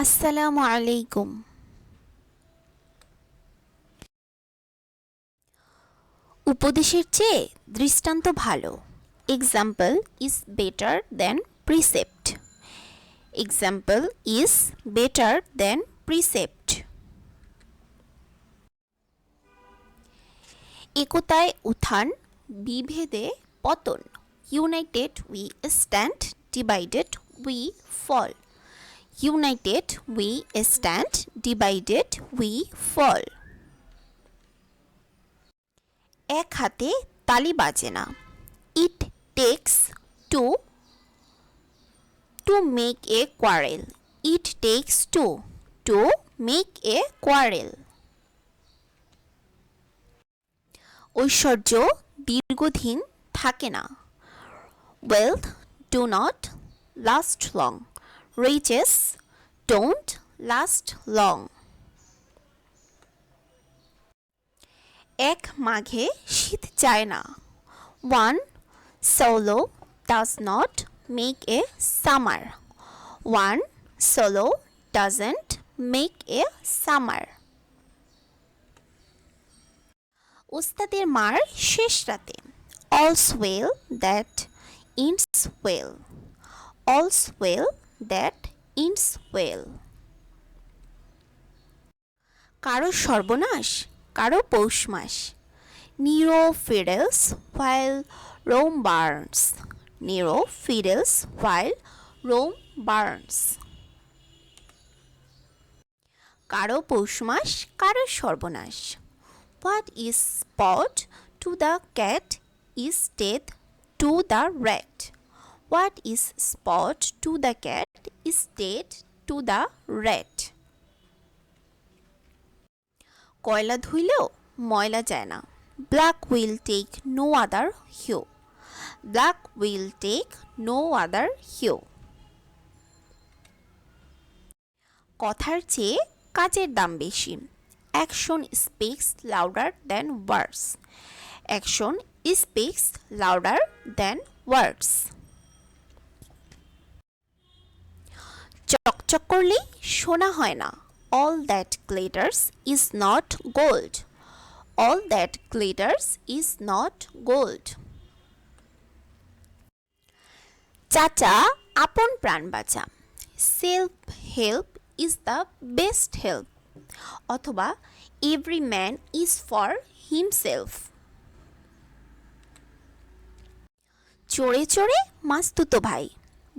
আসসালামু আলাইকুম। উপদেশের চেয়ে দৃষ্টান্ত ভালো। Example is better than precept. Example is better than precept. একতায় উত্থান, বিভেদে পতন। United we stand, divided we fall. United we stand, divided we fall. এক হাতে তালি বাজে না। It takes to make a quarrel. It takes two to make a quarrel. ঐশ্বর্য দীর্ঘদিন থাকে না। Wealth do not last long. Riches don't last long. এক মাঘে শীত যায় না। One solo does not make a summer. One solo doesn't make a summer. ওস্তাদের মার শেষ রাতে। All's well that ends well. All's well that ends well. কারো সর্বনাশ, কারো পৌষ মাস। Nero fiddles while Rome burns. Nero fiddles while Rome burns. কারো পৌষ মাস, কারো সর্বনাশ। What is spot to the cat is death to the rat. What is spot to the cat is death to the rat. কয়লা ধুইলেও ময়লা যায় না। Black will take no other hue. Black will take no other hue. কথার চেয়ে কাজের দাম বেশি। Action speaks louder than words. Action speaks louder than words. চকচক করলেই সোনা হয় না। All that glitters is not gold. All that glitters is not gold. চাচা আপন প্রাণ বাঁচা। Self help is the best help. অথবা every man is for himself. চড়ে চড়ে মাস্তুতো ভাই।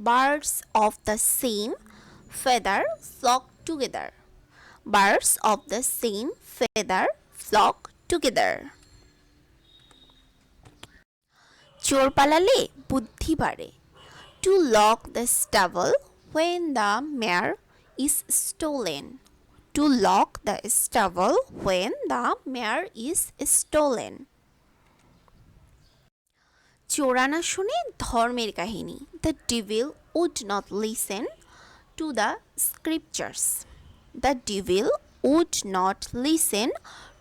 Birds of the same feather flock together. Birds of the same feather flock together. চোর পালালে বুদ্ধি বাড়ে। To lock the stable when the mare is stolen. To lock the stable when the mare is stolen. চোরানা শুনে ধর্মের কাহিনী। The devil would not listen to the scriptures. The devil would not listen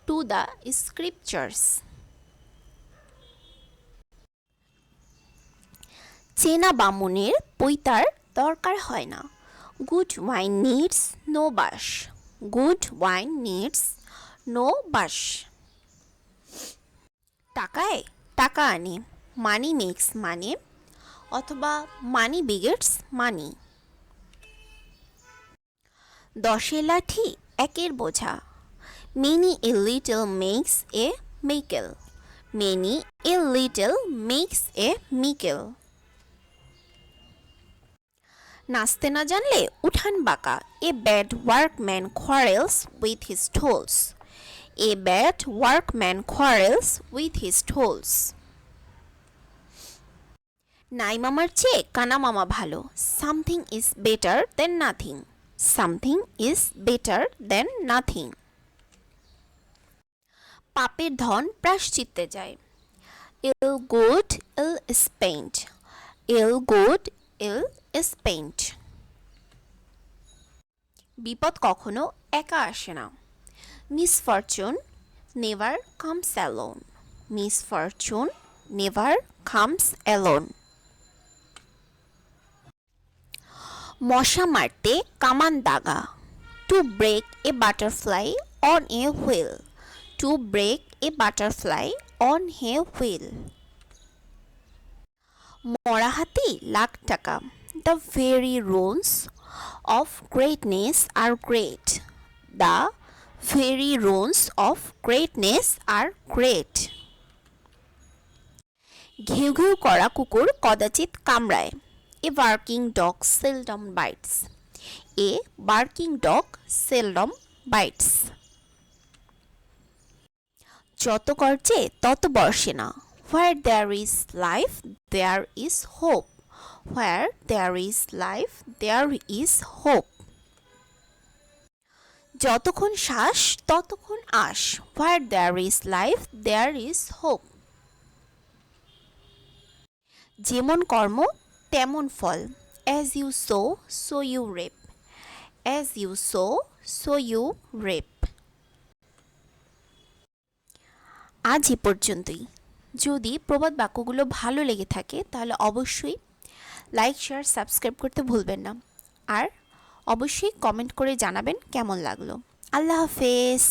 to the scriptures. চেনা বামুনের পৈতার দরকার হয় না। Good wine needs no bash. Good wine needs no bash. টাকায় টাকা আনে। Money makes money. অথবা money begets money. দশের লাঠি একের বোঝা। Many a little makes a mickle. Many a little makes a mickle. নাচতে না জানলে উঠান বাঁকা। A bad workman quarrels with his tools. A bad workman quarrels with his tools. নাই মামার চেয়ে কানা মামা ভালো। Something is better than nothing. Something is better than nothing. পাপের ধন প্রায়শ্চিত্তে যায়। Ill good ill spent. Ill good ill spent. বিপদ কখনো একা আসে না। Misfortune never comes alone. Misfortune never comes alone. মশা মারতে কামান দাগা। To break a butterfly on a wheel. To break a butterfly on a wheel. মরা হাতি লাখ টাকা। The very ruins of greatness are great. The very ruins of greatness are great. ঘেউ ঘেউ করা কুকুর কদাচিৎ কামড়ায়। A barking dog seldom bites. A barking dog seldom bites. যত গর্জে তত বর্ষে না। Where there is life there is hope. Where there is life there is hope. যতক্ষণ শ্বাস ততক্ষণ আশ। Where there is life there is hope. যেমন কর্ম তেমন ফল। As you sow so you reap. As you sow so you reap. আজ এ পর্যন্তই। যদি প্রবাদ বাক্যগুলো ভালো লেগে থাকে তাহলে অবশ্যই লাইক শেয়ার সাবস্ক্রাইব করতে ভুলবেন না, আর অবশ্যই কমেন্ট করে জানাবেন কেমন লাগলো। আল্লাহ হাফেজ।